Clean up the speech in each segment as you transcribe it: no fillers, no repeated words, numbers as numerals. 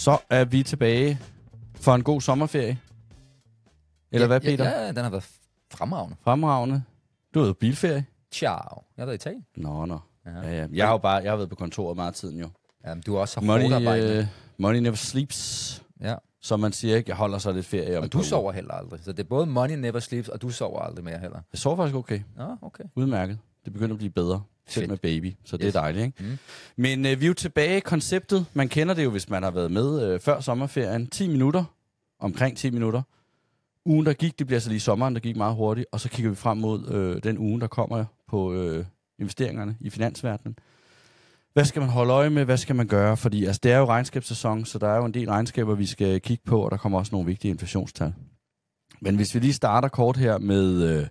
Så er vi tilbage for en god sommerferie. Eller hvad, Peter? Ja, den har været fremragende. Fremragende. Du har været bilferie? Ciao. Jeg har været i Italien. Nå. Ja. Jeg har været på kontoret meget tiden jo. Jamen, du har også haft hårdt arbejde. Money never sleeps. Ja. Som man siger, ikke? Jeg holder så lidt ferie. Og du sover heller aldrig. Så det er både money never sleeps, og du sover aldrig mere heller. Jeg sover faktisk okay. Nå, okay. Udmærket. Det begynder at blive bedre. Selv Fedt. med baby, så det er dejligt, ikke? Mm. Men vi er jo tilbage i konceptet. Man kender det jo, hvis man har været med før sommerferien. 10 minutter. Omkring 10 minutter. Ugen, der gik, det bliver så lige sommeren, der gik meget hurtigt. Og så kigger vi frem mod den uge, der kommer på investeringerne i finansverdenen. Hvad skal man holde øje med? Hvad skal man gøre? Fordi altså, det er jo regnskabssæson, så der er jo en del regnskaber, vi skal kigge på, og der kommer også nogle vigtige inflationstal. Men hvis vi lige starter kort her med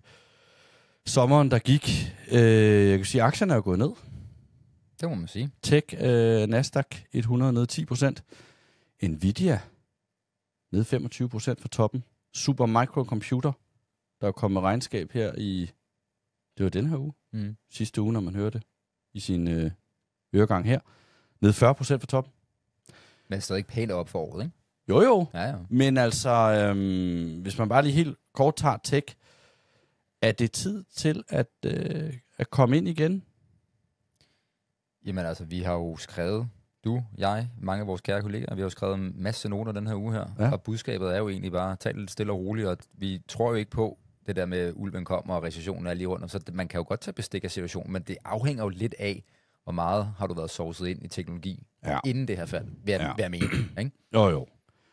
sommeren, der gik. Jeg kan sige, at aktierne er jo gået ned. Det må man sige. Tech, Nasdaq 100 ned 10%. Nvidia ned 25% fra toppen. Super Microcomputer, der er kommet regnskab her i, det var den her uge, sidste uge, når man hørte det, i sin øregang her, ned 40% fra toppen. Men stadig pænt op for året, ikke? Jo. Ja. Men altså, hvis man bare lige helt kort tager tech, er det tid til at komme ind igen? Jamen altså, vi har jo skrevet, mange af vores kære kolleger, vi har jo skrevet en masse noter den her uge her, ja. Og budskabet er jo egentlig bare, tag lidt stille og roligt, og vi tror jo ikke på det der med, ulven kommer, og recessionen er lige rundt, så man kan jo godt tage bestik af situationen, men det afhænger jo lidt af, hvor meget har du været sovset ind i teknologi, inden det her fald, vil jeg mene, ikke? Jo.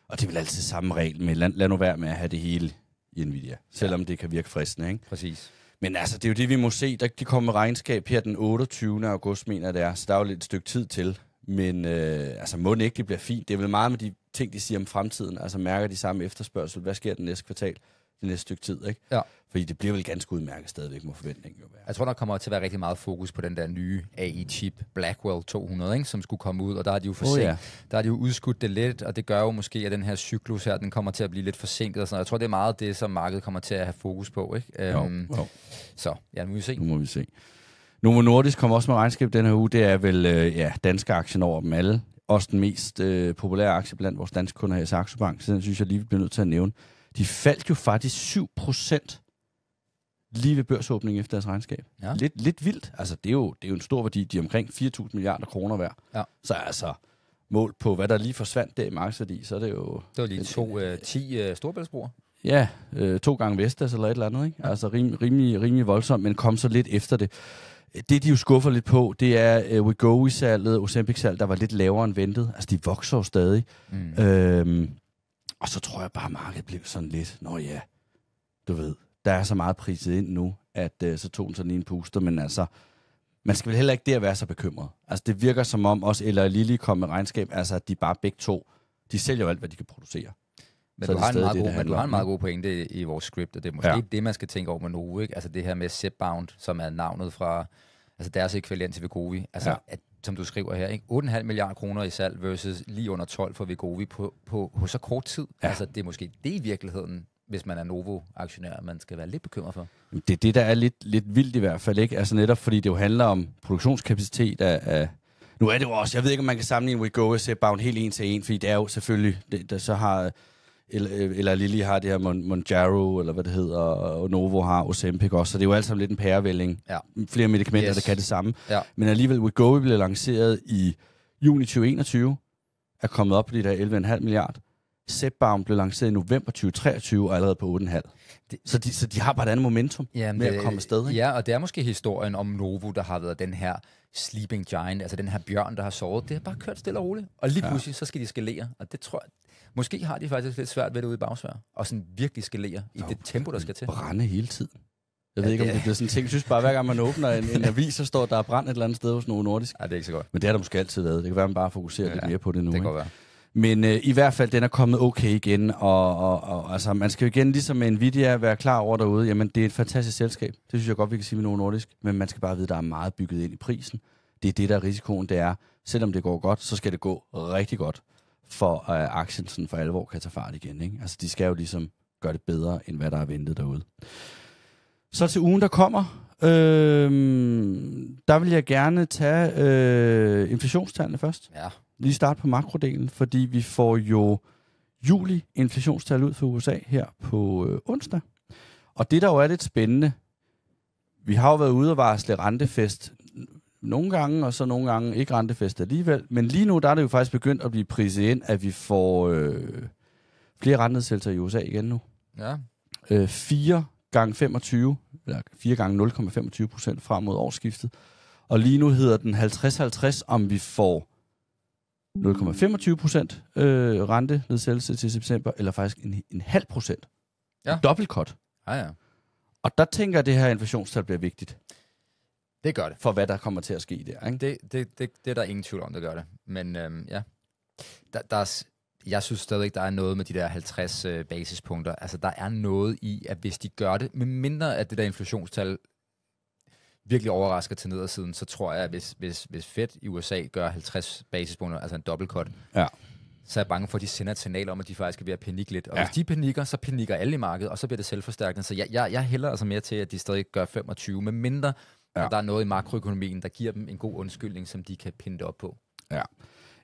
Og det er vel altid samme regel, men lad nu være med at have det hele i Nvidia, selvom det kan virke fristende, ikke? Præcis. Men altså, det er jo det, vi må se. De kommer med regnskab her den 28. august, mener det er. Så der er jo lidt et stykke tid til. Men altså, må det ikke, det bliver fint. Det er vel meget med de ting, de siger om fremtiden. Altså, mærker de samme efterspørgsel. Hvad sker den næste kvartal? Det næste stykke tid, ikke? Ja. Fordi det bliver vel ganske udmærket stadigvæk, må forventningen jo være. Jeg tror, der kommer til at være rigtig meget fokus på den der nye AI-chip, Blackwell 200, ikke, som skulle komme ud, og der har de jo der har de jo udskudt det lidt, og det gør jo måske, at den her cyklus her, den kommer til at blive lidt forsinket og sådan noget. Jeg tror, det er meget det, som markedet kommer til at have fokus på, ikke? Jo. Så, ja, nu må vi se. Novo Nordisk kommer også med regnskab den her uge. Det er vel danske aktien over dem alle. Også den mest populære aktie blandt vores danske kunder her i Saxo Bank. Så den synes jeg lige, vi bliver nødt til at nævne. De faldt jo faktisk 7% lige ved børsåbningen efter deres regnskab. Ja. Lidt vildt. Altså, det er jo en stor værdi. De er omkring 4.000 milliarder kroner værd. Ja. Så altså, mål på, hvad der lige forsvandt der i markedsværdi, så er det jo... Det var lige 10 storbæltsbroer. Ja, 2 gange Vestas eller et eller andet, ikke? Ja. Altså rimelig voldsomt, men kom så lidt efter det. Det, de jo skuffer lidt på, det er Wegovy-salget, Ozempic-salget, der var lidt lavere end ventet. Altså, de vokser jo stadig. Og så tror jeg bare, at markedet blev sådan lidt, du ved, der er så meget priset ind nu, at så tog den sådan en puster, men altså, man skal vel heller ikke der være så bekymret. Altså, det virker som om også Eli Lilly kom med regnskab, altså, at de bare begge to, de sælger jo alt, hvad de kan producere. Men du har en meget god pointe i vores script, og det er måske det, man skal tænke over med Novo, ikke? Altså det her med Zepbound, som er navnet fra deres ekvivalent til Wegovy. Altså, som du skriver her, ikke? 8,5 milliarder kroner i salg versus lige under 12 for Wegovy på så kort tid. Ja. Altså, det er måske det i virkeligheden, hvis man er Novo-aktionær, man skal være lidt bekymret for. Det er det, der er lidt vildt i hvert fald, ikke? Altså netop fordi det jo handler om produktionskapacitet af nu er det jo også, jeg ved ikke, om man kan sammenligne Wegovy og Zepbound helt en til en, fordi det er jo selvfølgelig, så har... Eller Lilly har det her Mounjaro, eller hvad det hedder, og Novo har Ozempic også, så det er jo alt sammen lidt en pærevælling. Ja. Flere medicamenter, der kan det samme. Ja. Men alligevel, Wegovy blev lanceret i juni 2021, er kommet op på de der 11,5 milliarder. Zepbound blev lanceret i november 2023, og allerede på 8,5. Så de har bare et andet momentum med at komme afsted. Ikke? Ja, og det er måske historien om Novo, der har været den her sleeping giant, altså den her bjørn, der har sovet. Det har bare kørt stille og roligt. Og lige pludselig, så skal de skalere, og det tror jeg... Måske har de faktisk lidt svært ved det ude i bagsvær, og sådan virkelig skalere i det tempo, der skal til. Brænde hele tiden. Jeg ved ikke, om det bliver sådan en ting. Jeg synes bare, hver gang man åbner en avis, så står der er brændt et eller andet sted hos Novo Nordisk. Ja, det er ikke så godt. Men det har der måske altid været. Det kan være, man bare fokuserer lidt mere på det nu. Det kan godt være. Men i hvert fald, den er kommet okay igen, og altså, man skal jo igen, ligesom med Nvidia, være klar over derude, jamen det er et fantastisk selskab. Det synes jeg godt, vi kan sige med Novo Nordisk, men man skal bare vide, at der er meget bygget ind i prisen. Det er det, der er risikoen, det er, selvom det går godt, så skal det gå rigtig godt, for aktien sådan for alvor kan tage fart igen. Ikke? Altså, de skal jo ligesom gøre det bedre, end hvad der er ventet derude. Så til ugen, der kommer, der vil jeg gerne tage inflationstallene først. Ja, lige starte på makrodelen, fordi vi får jo juli-inflationstal ud for USA her på onsdag. Og det, der jo er lidt spændende, vi har jo været ude og varsle rentefest nogle gange, og så nogle gange ikke rentefest alligevel. Men lige nu, der er det jo faktisk begyndt at blive priset ind, at vi får flere rentenedsættelser i USA igen nu. Ja. 4 gange 25, eller 4 gange 0,25% frem mod årsskiftet. Og lige nu hedder den 50-50, om vi får 0,25% rentenedsættelse til september, eller faktisk en halv procent. Ja. Dobbeltcut. Ja. Og der tænker jeg, at det her inflationstal bliver vigtigt. Det gør det. For hvad der kommer til at ske der, ikke? Det er der ingen tvivl om, der gør det. Men ja, jeg synes stadigvæk, der er noget med de der 50 basispunkter. Altså, der er noget i, at hvis de gør det, med mindre at det der inflationstal virkelig overrasker til nedersiden, så tror jeg, at hvis Fed i USA gør 50 basispunkter, altså en dobbeltcut, så er jeg bange for, at de sender et signal om, at de faktisk er ved at panikke lidt. Og hvis de panikker, så panikker alle i markedet, og så bliver det selvforstærkende. Så jeg hælder altså mere til, at de stadig gør 25, med mindre at der er noget i makroøkonomien, der giver dem en god undskyldning, som de kan pinde op på. Ja.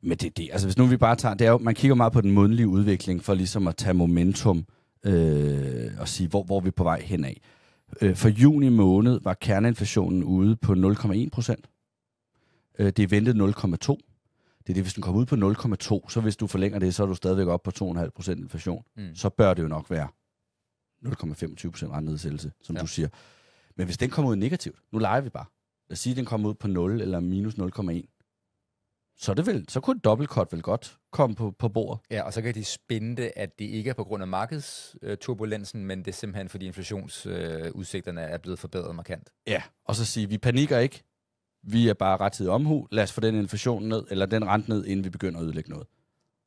Men det, altså hvis nu vi bare tager, det er jo, man kigger meget på den månedlige udvikling, for ligesom at tage momentum og sige, hvor vi er på vej henad. For juni måned var kerneinflationen ude på 0,1%. Det er ventet 0,2%. Det er det, hvis den kommer ud på 0,2, så hvis du forlænger det, så er du stadigvæk op på 2,5% inflation. Så bør det jo nok være 0,25% rentenedsættelse, som du siger. Men hvis den kommer ud negativt, nu leger vi bare. Lad os sige, at den kommer ud på 0 eller minus 0,1. Så kunne et dobbeltcut vel godt komme på bordet. Ja, og så kan de spinde, at det ikke er på grund af markedsturbulensen, men det er simpelthen, fordi inflationsudsigterne er blevet forbedret markant. Ja, og så sige, vi panikker ikke. Vi er bare rettidig omhu. Lad os få den inflation ned, eller den rente ned, inden vi begynder at ødelægge noget.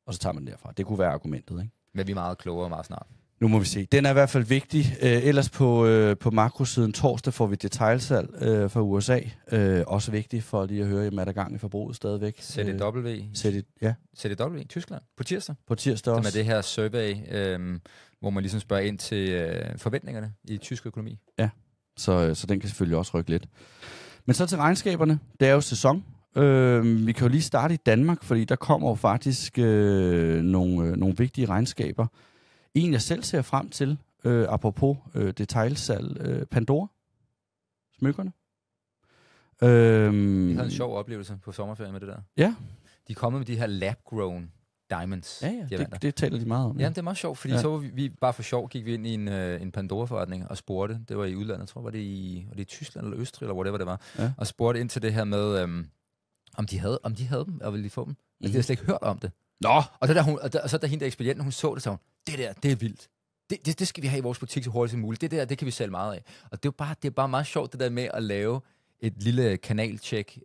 Og så tager man derfra. Det kunne være argumentet, ikke? Men vi er meget klogere meget snart. Nu må vi se. Den er i hvert fald vigtig. Ellers på makrosiden torsdag får vi detailsalg fra USA. Også vigtigt for lige at høre, at der er gang i forbruget stadigvæk. ZDW i Tyskland på tirsdag. På tirsdag også. Som er det her survey, hvor man ligesom spørger ind til forventningerne i tysk økonomi. Ja, så den kan selvfølgelig også rykke lidt. Men så til regnskaberne. Det er jo sæson. Vi kan jo lige starte i Danmark, fordi der kommer jo faktisk nogle vigtige regnskaber. En, jeg selv ser frem til, apropos detailsalg, Pandora, smykkerne. Jeg havde en sjov oplevelse på sommerferien med det der. Ja. De er kommet med de her lab-grown diamonds. Ja, det taler de meget om. Ja, det er meget sjovt, fordi så var vi bare for sjov gik vi ind i en Pandora-forretning og spurgte, det var i udlandet, jeg tror, var det i Tyskland eller Østrig, eller whatever det var, og spurgte ind til det her med, om de havde dem, og ville de få dem. Altså, de havde slet ikke hørt om det. Nå! Og så da hende der ekspedienten, hun så det, så hun, det er vildt. Det skal vi have i vores butik så hurtigt som muligt. Det kan vi sælge meget af. Og det er bare meget sjovt, det der med at lave et lille kanaltjek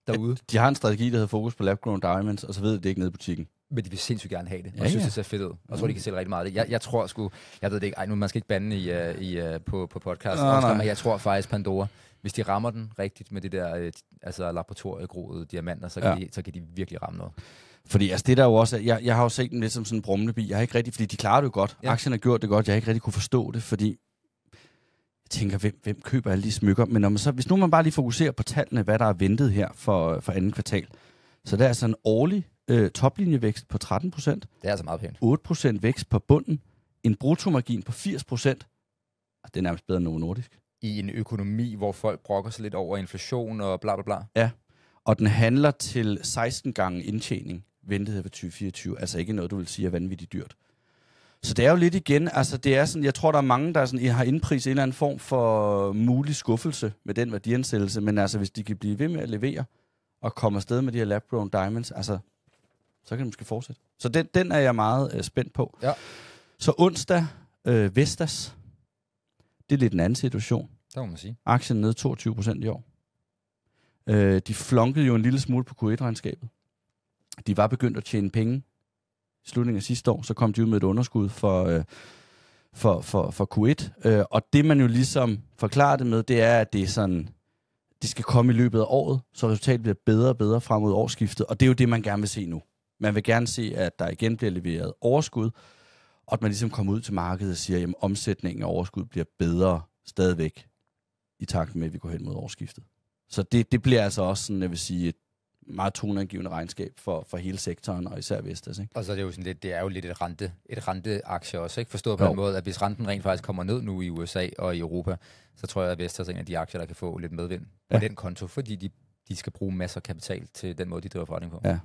derude. De har en strategi, der hedder fokus på lab-grown diamonds, og så ved de ikke nede i butikken. Men de vil sindssygt gerne have det. Og jeg synes, det ser fedt ud. Og så de kan sælge rigtig meget af det. Jeg tror sgu, jeg ved det ikke, nu man skal ikke bande på podcast. Men jeg tror faktisk Pandora, hvis de rammer den rigtigt med det der laboratoriegroede diamanter, så kan de virkelig ramme noget. Fordi altså det der jo også, jeg har jo set dem lidt som sådan en brummende bi. Jeg har ikke rigtig, fordi de klarer det jo godt. Ja. Aktien har gjort det godt. Jeg har ikke rigtig kunne forstå det, fordi jeg tænker, hvem køber alle de smykker? Men når man hvis nu man bare lige fokuserer på tallene, hvad der er ventet her for anden kvartal, så der er altså en årlig toplinjevækst på 13%. Det er altså meget pænt. 8% vækst på bunden. En bruttomargin på 80%. Det er nærmest bedre end Novo Nordisk. I en økonomi, hvor folk brokker sig lidt over inflation og bla bla bla. Ja, og den handler til 16 gange indtjening. Ventet her for 2024. Altså ikke noget, du vil sige er vanvittigt dyrt. Så det er jo lidt igen, altså det er sådan, jeg tror, der er mange, der sådan, har indpriset en eller anden form for mulig skuffelse med den værdiansættelse, men altså hvis de kan blive ved med at levere og komme afsted med de her lab-grown diamonds, altså så kan det måske fortsætte. Så den er jeg meget spændt på. Ja. Så onsdag, Vestas, det er lidt en anden situation. Det må man sige. Aktien ned 22% i år. De flunkede jo en lille smule på Q1-regnskabet. De var begyndt at tjene penge i slutningen af sidste år, så kom de ud med et underskud for Q1. Og det man jo ligesom forklarer det med, det er, at det er sådan, det skal komme i løbet af året, så resultatet bliver bedre og bedre frem mod årsskiftet. Og det er jo det, man gerne vil se nu. Man vil gerne se, at der igen bliver leveret overskud, og at man ligesom kommer ud til markedet og siger, at omsætningen af overskud bliver bedre stadigvæk i takt med, at vi går hen mod årsskiftet. Så det bliver altså også sådan, jeg vil sige, meget toneangivende regnskab for hele sektoren, og især Vestas. Ikke? Og så er det jo sådan lidt, det er jo lidt et renteaktie også, ikke? Forstået på den måde, at hvis renten rent faktisk kommer ned nu i USA og i Europa, så tror jeg, at Vestas er en af de aktier, der kan få lidt medvind på den konto, fordi de skal bruge masser af kapital til den måde, de driver forretning på. Ja.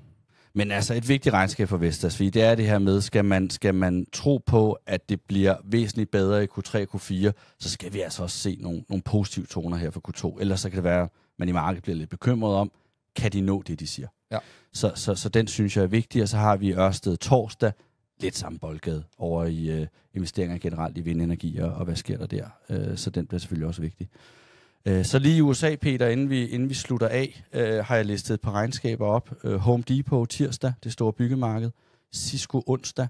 Men altså et vigtigt regnskab for Vestas, fordi det er det her med, skal man tro på, at det bliver væsentligt bedre i Q3 og Q4, så skal vi altså også se nogle positive toner her for Q2. Ellers så kan det være, at man i markedet bliver lidt bekymret om, kan de nå det, de siger. Ja. Så den synes jeg er vigtig, og så har vi Ørsted torsdag, lidt samme boldgade over i investeringer generelt i vindenergi, og hvad sker der der. Så den bliver selvfølgelig også vigtig. Så lige i USA, Peter, inden vi slutter af, har jeg listet et par regnskaber op. Home Depot tirsdag, det store byggemarked. Cisco onsdag.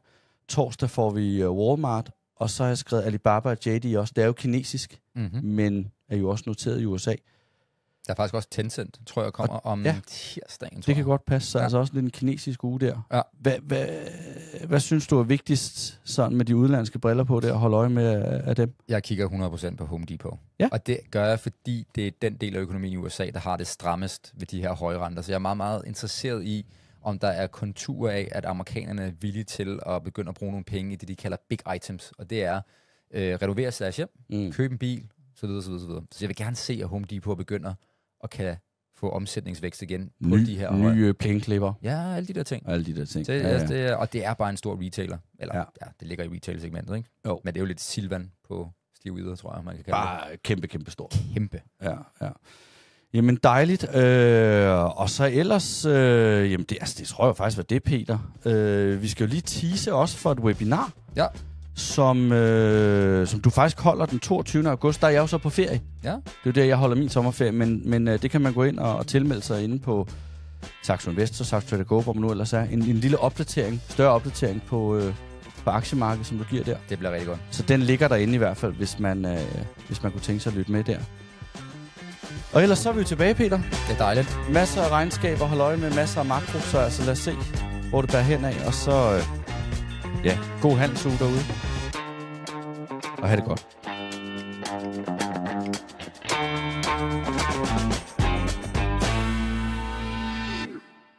Torsdag får vi Walmart. Og så har jeg skrevet Alibaba og JD også. Det er jo kinesisk, men er jo også noteret i USA. Der er faktisk også Tencent, tror jeg, kommer om tirsdagen. Det kan godt passe. Så altså også lidt en kinesisk uge der. Ja. Hvad synes du er vigtigst sådan med de udenlandske briller på der, at holde øje med af dem? Jeg kigger 100% på Home Depot. Ja. Og det gør jeg, fordi det er den del af økonomien i USA, der har det strammest ved de her høje renter. Så jeg er meget, meget interesseret i, om der er konturer af, at amerikanerne er villige til at begynde at bruge nogle penge i det, de kalder big items. Og det er renovere deres hjem, købe en bil, så videre, så videre, så videre. Så jeg vil gerne se, at Home Depot begynder og kan få omsætningsvækst igen på de her nye plæneklipper. Ja, alle de der ting. Og det er bare en stor retailer. Eller det ligger i retail-segmentet, ikke? Jo. Men det er jo lidt Silvan på stiv yder, tror jeg, man kan kalde bare det. Bare kæmpe stor. Kæmpe. Ja. Jamen dejligt. Og så ellers, det tror jeg faktisk var det, Peter. Vi skal jo lige tease også for et webinar. Ja. Som du faktisk holder den 22. august. Der er jeg jo så på ferie. Ja. Det er jo der, jeg holder min sommerferie, men det kan man gå ind og tilmelde sig inde på Saxo Invest og Saxo Trader Go, hvor man nu ellers er. En lille opdatering, større opdatering på aktiemarkedet, som du giver der. Det bliver rigtig godt. Så den ligger derinde i hvert fald, hvis man kunne tænke sig at lytte med der. Og ellers så er vi jo tilbage, Peter. Det er dejligt. Masser af regnskaber, hold øje med masser af makro, så altså lad os se, hvor det bærer hen af, og så god handelsuge derude. Og have det godt.